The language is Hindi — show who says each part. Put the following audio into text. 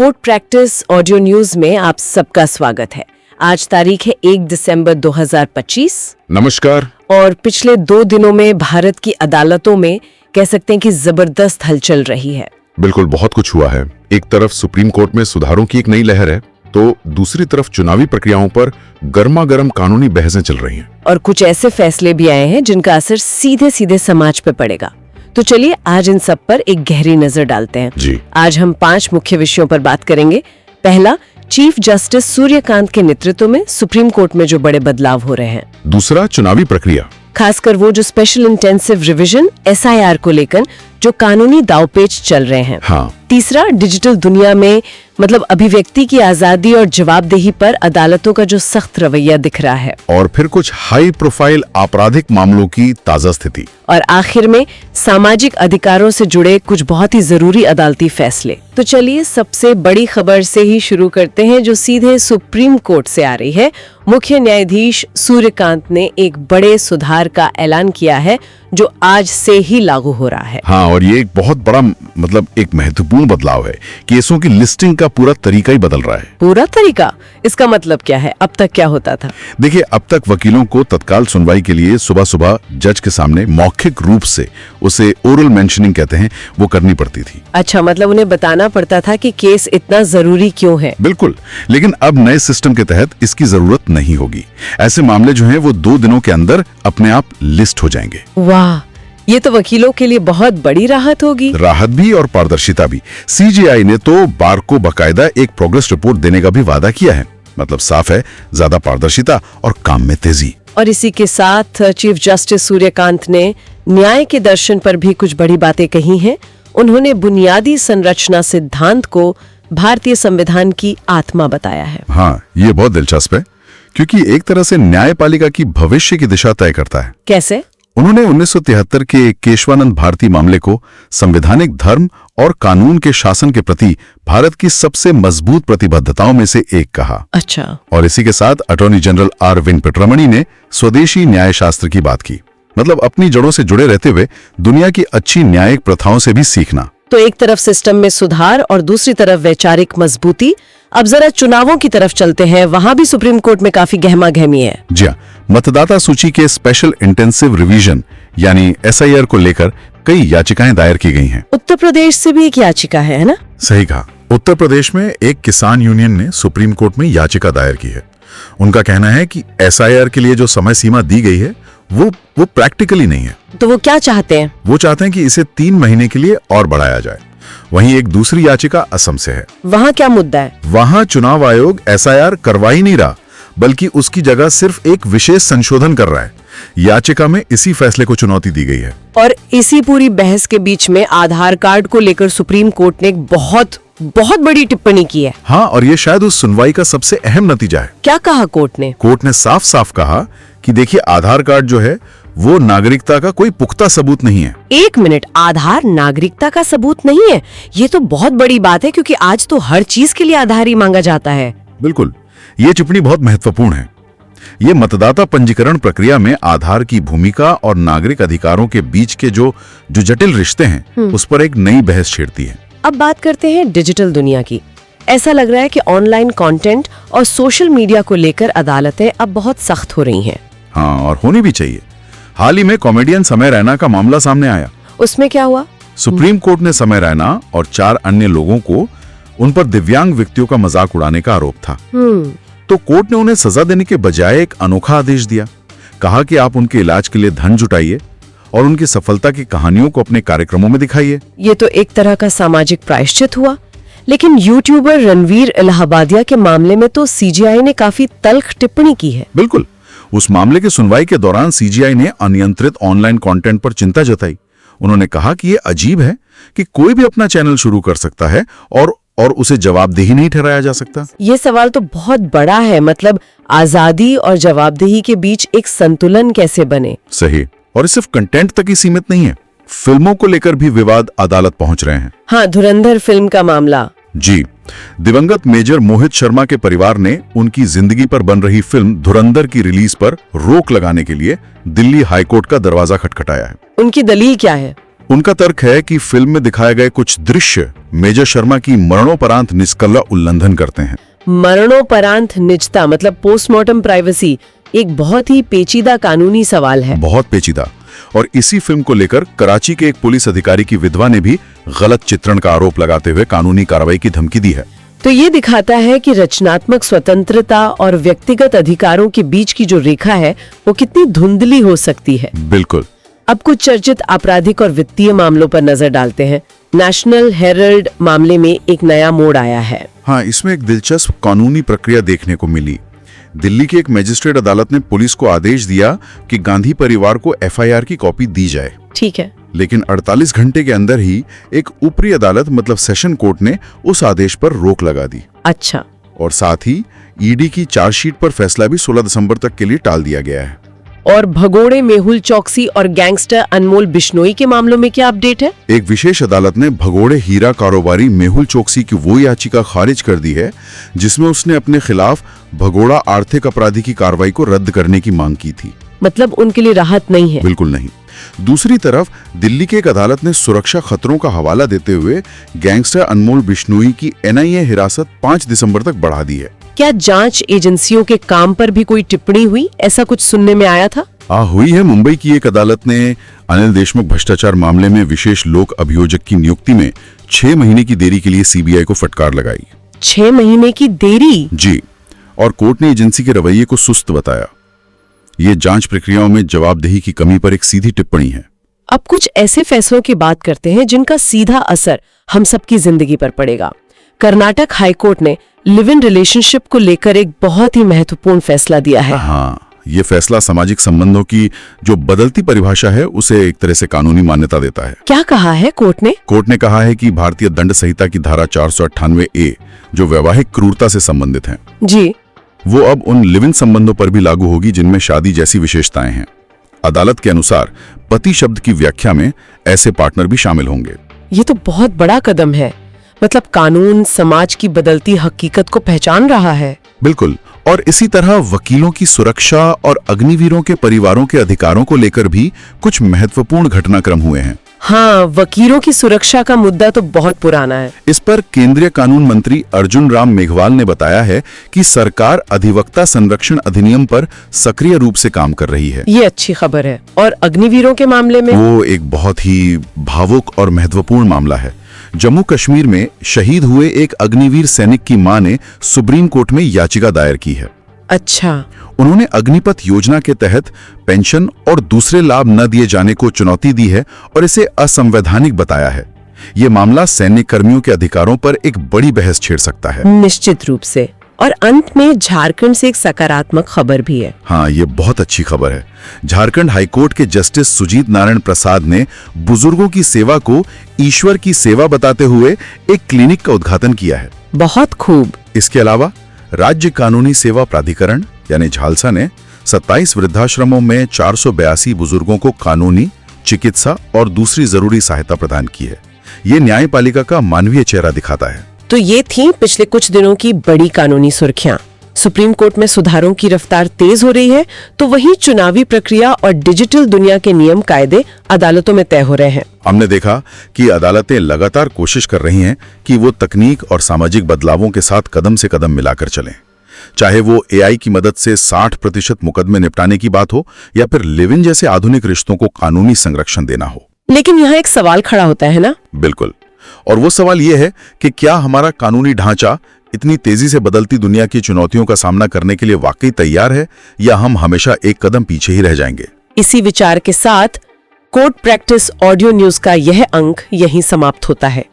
Speaker 1: कोर्ट प्रैक्टिस ऑडियो न्यूज में आप सबका स्वागत है। आज तारीख है 1 दिसंबर 2025।
Speaker 2: नमस्कार।
Speaker 1: और पिछले 2 दिनों में भारत की अदालतों में कह सकते हैं कि जबरदस्त हलचल रही है।
Speaker 2: बिल्कुल, बहुत कुछ हुआ है। एक तरफ सुप्रीम कोर्ट में सुधारों की एक नई लहर है, तो दूसरी तरफ चुनावी प्रक्रियाओं पर गर्मा गर्म कानूनी बहसें चल रही हैं।
Speaker 1: और कुछ ऐसे फैसले भी आए हैं जिनका असर सीधे सीधे समाज पे पड़ेगा। तो चलिए आज इन सब पर एक गहरी नजर डालते हैं।
Speaker 2: जी।
Speaker 1: आज हम 5 मुख्य विषयों पर बात करेंगे। पहला, चीफ जस्टिस सूर्यकांत के नेतृत्व में सुप्रीम कोर्ट में जो बड़े बदलाव हो रहे हैं।
Speaker 2: दूसरा, चुनावी प्रक्रिया,
Speaker 1: खासकर वो जो स्पेशल इंटेंसिव रिवीजन SIR को लेकर जो कानूनी दावपेच चल रहे हैं।
Speaker 2: हाँ।
Speaker 1: तीसरा, डिजिटल दुनिया में मतलब अभिव्यक्ति की आजादी और जवाबदेही पर अदालतों का जो सख्त रवैया दिख रहा है।
Speaker 2: और फिर कुछ हाई प्रोफाइल आपराधिक मामलों की ताजा स्थिति।
Speaker 1: और आखिर में सामाजिक अधिकारों से जुड़े कुछ बहुत ही जरूरी अदालती फैसले। तो चलिए सबसे बड़ी खबर से ही शुरू करते हैं जो सीधे सुप्रीम कोर्ट से आ रही है। मुख्य न्यायाधीश सूर्यकांत ने एक बड़े सुधार का ऐलान किया है जो आज से ही लागू हो रहा है।
Speaker 2: हाँ, और ये एक बहुत बड़ा एक महत्वपूर्ण बदलाव है। केसों की लिस्टिंग का पूरा तरीका ही बदल रहा है।
Speaker 1: पूरा तरीका? इसका मतलब क्या है? अब तक क्या होता था?
Speaker 2: देखिए, अब तक वकीलों को तत्काल सुनवाई के लिए सुबह सुबह जज के सामने मौखिक रूप से, उसे ओरल मेंशनिंग कहते हैं, वो करनी पड़ती थी।
Speaker 1: अच्छा, मतलब उन्हें बताना पड़ता था कि केस इतना जरूरी क्यों है।
Speaker 2: बिल्कुल, लेकिन अब नए सिस्टम के तहत इसकी जरूरत नहीं होगी। ऐसे मामले जो हैं वो 2 दिनों के अंदर अपने आप लिस्ट हो जाएंगे।
Speaker 1: वाह, ये तो वकीलों के लिए बहुत बड़ी राहत होगी।
Speaker 2: राहत भी और पारदर्शिता भी। CJI ने तो बार को बकायदा एक प्रोग्रेस रिपोर्ट देने का भी वादा किया है। मतलब साफ है, ज्यादा पारदर्शिता और काम में तेजी।
Speaker 1: और इसी के साथ चीफ जस्टिस सूर्यकांत ने न्याय के दर्शन पर भी कुछ बड़ी बातें कही हैं। उन्होंने बुनियादी संरचना सिद्धांत को भारतीय संविधान की आत्मा बताया है।
Speaker 2: हाँ, ये बहुत दिलचस्प है क्योंकि एक तरह से न्यायपालिका की भविष्य की दिशा तय करता है।
Speaker 1: कैसे?
Speaker 2: उन्होंने 1973 के केशवानंद भारती मामले को संवैधानिक धर्म और कानून के शासन के प्रति भारत की सबसे मजबूत प्रतिबद्धताओं में से एक कहा।
Speaker 1: अच्छा।
Speaker 2: और इसी के साथ अटॉर्नी जनरल R वेंकटरमणी ने स्वदेशी न्याय शास्त्र की बात की। मतलब अपनी जड़ों से जुड़े रहते हुए दुनिया की अच्छी न्यायिक प्रथाओं से भी सीखना।
Speaker 1: तो एक तरफ सिस्टम में सुधार और दूसरी तरफ वैचारिक मजबूती। अब जरा चुनावों की तरफ चलते हैं। वहां भी सुप्रीम कोर्ट में काफी गहमा गहमी है।
Speaker 2: जी हाँ, मतदाता सूची के स्पेशल इंटेंसिव रिवीजन यानी SIR को लेकर कई याचिकाएं दायर की गई हैं।
Speaker 1: उत्तर प्रदेश से भी एक याचिका है ना?
Speaker 2: सही कहा। उत्तर प्रदेश में एक किसान यूनियन ने सुप्रीम कोर्ट में याचिका दायर की है। उनका कहना है कि SIR के लिए जो समय सीमा दी गई है वो प्रैक्टिकली नहीं है।
Speaker 1: तो वो क्या चाहते हैं?
Speaker 2: वो चाहते हैं कि इसे 3 महीने के लिए और बढ़ाया जाए। वहीं एक दूसरी याचिका असम से है।
Speaker 1: वहाँ क्या मुद्दा है?
Speaker 2: वहाँ चुनाव आयोग SIR करवा ही नहीं रहा, बल्कि उसकी जगह सिर्फ एक विशेष संशोधन कर रहा है। याचिका में इसी फैसले को चुनौती दी गई है। और
Speaker 1: इसी पूरी बहस के बीच में आधार कार्ड को लेकर सुप्रीम कोर्ट ने एक बहुत बड़ी टिप्पणी की है।
Speaker 2: हाँ, और ये शायद उस सुनवाई का सबसे अहम नतीजा है।
Speaker 1: क्या कहा कोर्ट ने?
Speaker 2: कोर्ट ने साफ साफ कहा कि देखिए, आधार कार्ड जो है वो नागरिकता का कोई पुख्ता सबूत नहीं है।
Speaker 1: 1 मिनट, आधार नागरिकता का सबूत नहीं है? ये तो बहुत बड़ी बात है क्योंकि आज तो हर चीज के लिए आधार ही मांगा जाता है।
Speaker 2: बिल्कुल, ये टिप्पणी बहुत महत्वपूर्ण है। ये मतदाता पंजीकरण प्रक्रिया में आधार की भूमिका और नागरिक अधिकारों के बीच के जो जटिल रिश्ते हैं उस पर एक नई बहस छेड़ती है।
Speaker 1: अब बात करते हैं डिजिटल दुनिया की। ऐसा लग रहा है कि ऑनलाइन कंटेंट और सोशल मीडिया को लेकर अदालतें अब बहुत सख्त हो रही हैं।
Speaker 2: हाँ, और होनी भी चाहिए। हाल ही में कॉमेडियन समय रैना का मामला सामने आया।
Speaker 1: उसमें क्या हुआ?
Speaker 2: सुप्रीम कोर्ट ने समय रैना और 4 अन्य लोगों को उन पर दिव्यांग व्यक्तियों का मजाक उड़ाने का आरोप था। तो कोर्ट ने उन्हें सजा देने के बजाय एक अनोखा आदेश दिया। कहा कि आप उनके इलाज के लिए धन जुटाइए और उनकी सफलता की कहानियों को अपने कार्यक्रमों में दिखाइए।
Speaker 1: ये तो एक तरह का सामाजिक प्रायश्चित हुआ। लेकिन यूट्यूबर रणवीर इलाहाबादिया के मामले में तो CJI ने काफी तल्ख टिप्पणी की है।
Speaker 2: बिल्कुल, उस मामले की सुनवाई के दौरान CJI ने अनियंत्रित ऑनलाइन कंटेंट पर चिंता जताई। उन्होंने कहा कि ये अजीब है कि कोई भी अपना चैनल शुरू कर सकता है और उसे जवाबदेही नहीं ठहराया जा सकता।
Speaker 1: ये सवाल तो बहुत बड़ा है। मतलब आजादी और जवाबदेही के बीच एक संतुलन कैसे बने?
Speaker 2: सही। और सिर्फ कंटेंट तक ही सीमित नहीं है, फिल्मों को लेकर भी विवाद अदालत पहुंच रहे हैं।
Speaker 1: हाँ, धुरंधर फिल्म का मामला।
Speaker 2: जी, दिवंगत मेजर मोहित शर्मा के परिवार ने उनकी जिंदगी पर बन रही फिल्म धुरंधर की रिलीज पर रोक लगाने के लिए दिल्ली हाईकोर्ट का दरवाजा खटखटाया है।
Speaker 1: उनकी दलील क्या है?
Speaker 2: उनका तर्क है कि फिल्म में दिखाए गए कुछ दृश्य मेजर शर्मा की मरणोपरांत निष्कल्ला उल्लंघन करते हैं।
Speaker 1: मरणोपरांत निजता मतलब पोस्टमार्टम प्राइवेसी एक बहुत ही पेचीदा कानूनी सवाल है।
Speaker 2: बहुत पेचीदा। और इसी फिल्म को लेकर कराची के एक पुलिस अधिकारी की विधवा ने भी गलत चित्रण का आरोप लगाते हुए कानूनी कार्रवाई की धमकी दी है।
Speaker 1: तो ये दिखाता है कि रचनात्मक स्वतंत्रता और व्यक्तिगत अधिकारों के बीच की जो रेखा है वो कितनी धुंधली हो सकती है।
Speaker 2: बिल्कुल।
Speaker 1: अब कुछ चर्चित आपराधिक और वित्तीय मामलों पर नजर डालते हैं। नेशनल हेराल्ड मामले में एक नया मोड़ आया है।
Speaker 2: हाँ, इसमें एक दिलचस्प कानूनी प्रक्रिया देखने को मिली। दिल्ली की एक मजिस्ट्रेट अदालत ने पुलिस को आदेश दिया कि गांधी परिवार को एफआईआर की कॉपी दी जाए।
Speaker 1: ठीक है।
Speaker 2: लेकिन 48 घंटे के अंदर ही एक ऊपरी अदालत मतलब सेशन कोर्ट ने उस आदेश पर रोक लगा दी।
Speaker 1: अच्छा।
Speaker 2: और साथ ही ईडी की चार्जशीट पर फैसला भी 16 दिसंबर तक के लिए टाल दिया गया है।
Speaker 1: और भगोड़े मेहुल चौकसी और गैंगस्टर अनमोल बिश्नोई के मामलों में क्या अपडेट है?
Speaker 2: एक विशेष अदालत ने भगोड़े हीरा कारोबारी मेहुल चौकसी की वो याचिका खारिज कर दी है जिसमें उसने अपने खिलाफ भगोड़ा आर्थिक अपराधी की कार्रवाई को रद्द करने की मांग की थी।
Speaker 1: मतलब उनके लिए राहत नहीं है?
Speaker 2: बिल्कुल नहीं। दूसरी तरफ दिल्ली की एक अदालत ने सुरक्षा खतरों का हवाला देते हुए गैंगस्टर अनमोल बिश्नोई की एनआईए हिरासत 5 दिसंबर तक बढ़ा दी है।
Speaker 1: क्या जांच एजेंसियों के काम पर भी कोई टिप्पणी हुई? ऐसा कुछ सुनने में आया था।
Speaker 2: हुई है। मुंबई की एक अदालत ने अनिल देशमुख भ्रष्टाचार मामले में विशेष लोक अभियोजक की नियुक्ति में 6 महीने की देरी के लिए सीबीआई को फटकार लगाई।
Speaker 1: 6 महीने की देरी?
Speaker 2: जी। और कोर्ट ने एजेंसी के रवैये को सुस्त बताया। ये जांच प्रक्रियाओं में जवाबदेही की कमी पर एक सीधी टिप्पणी है।
Speaker 1: अब कुछ ऐसे फैसलों की बात करते हैं जिनका सीधा असर हम सबकी जिंदगी पर पड़ेगा। कर्नाटक हाईकोर्ट ने लिव इन रिलेशनशिप को लेकर एक बहुत ही महत्वपूर्ण फैसला दिया है।
Speaker 2: हाँ, ये फैसला सामाजिक संबंधों की जो बदलती परिभाषा है उसे एक तरह से कानूनी मान्यता देता है।
Speaker 1: क्या कहा है कोर्ट ने?
Speaker 2: कोर्ट ने कहा है कि भारतीय दंड संहिता की धारा 498A जो वैवाहिक क्रूरता से संबंधित है
Speaker 1: जी,
Speaker 2: वो अब उन लिव इन संबंधों पर भी लागू होगी जिनमें शादी जैसी विशेषताएं हैं। अदालत के अनुसार पति शब्द की व्याख्या में ऐसे पार्टनर भी शामिल होंगे।
Speaker 1: ये तो बहुत बड़ा कदम है। मतलब कानून समाज की बदलती हकीकत को पहचान रहा है।
Speaker 2: बिल्कुल। और इसी तरह वकीलों की सुरक्षा और अग्निवीरों के परिवारों के अधिकारों को लेकर भी कुछ महत्वपूर्ण घटनाक्रम हुए हैं।
Speaker 1: हाँ, वकीलों की सुरक्षा का मुद्दा तो बहुत पुराना है।
Speaker 2: इस पर केंद्रीय कानून मंत्री अर्जुन राम मेघवाल ने बताया है कि सरकार अधिवक्ता संरक्षण अधिनियम पर सक्रिय रूप से काम कर रही है।
Speaker 1: ये अच्छी खबर है। और अग्निवीरों के मामले में?
Speaker 2: वो एक बहुत ही भावुक और महत्वपूर्ण मामला है। जम्मू कश्मीर में शहीद हुए एक अग्निवीर सैनिक की मां ने सुप्रीम कोर्ट में याचिका दायर की है।
Speaker 1: अच्छा।
Speaker 2: उन्होंने अग्निपथ योजना के तहत पेंशन और दूसरे लाभ न दिए जाने को चुनौती दी है और इसे असंवैधानिक बताया है। ये मामला सैन्य कर्मियों के अधिकारों पर एक बड़ी बहस छेड़ सकता है।
Speaker 1: निश्चित रूप से। और अंत में झारखंड से एक सकारात्मक खबर भी है।
Speaker 2: हाँ, ये बहुत अच्छी खबर है। झारखंड हाईकोर्ट के जस्टिस सुजीत नारायण प्रसाद ने बुजुर्गों की सेवा को ईश्वर की सेवा बताते हुए एक क्लिनिक का उद्घाटन किया है।
Speaker 1: बहुत खूब।
Speaker 2: इसके अलावा राज्य कानूनी सेवा प्राधिकरण यानी झालसा ने 27 वृद्धाश्रमों में 482 बुजुर्गों को कानूनी, चिकित्सा और दूसरी जरूरी सहायता प्रदान की है। ये न्यायपालिका का मानवीय चेहरा दिखाता है।
Speaker 1: तो ये थी पिछले कुछ दिनों की बड़ी कानूनी सुर्खियां। सुप्रीम कोर्ट में सुधारों की रफ्तार तेज हो रही है, तो वहीं चुनावी प्रक्रिया और डिजिटल दुनिया के नियम कायदे अदालतों में तय हो रहे हैं।
Speaker 2: हमने देखा कि अदालतें लगातार कोशिश कर रही हैं कि वो तकनीक और सामाजिक बदलावों के साथ कदम से कदम मिलाकर चलें। चाहे वो एआई की मदद से 60% मुकदमे निपटाने की बात हो या फिर लिव इन जैसे आधुनिक रिश्तों को कानूनी संरक्षण देना हो।
Speaker 1: लेकिन यहाँ एक सवाल खड़ा होता है ना?
Speaker 2: बिल्कुल। और वो सवाल ये है कि क्या हमारा कानूनी ढांचा इतनी तेजी से बदलती दुनिया की चुनौतियों का सामना करने के लिए वाकई तैयार है या हम हमेशा एक कदम पीछे ही रह जाएंगे?
Speaker 1: इसी विचार के साथ कोर्ट प्रैक्टिस ऑडियो न्यूज का यह अंक यहीं समाप्त होता है।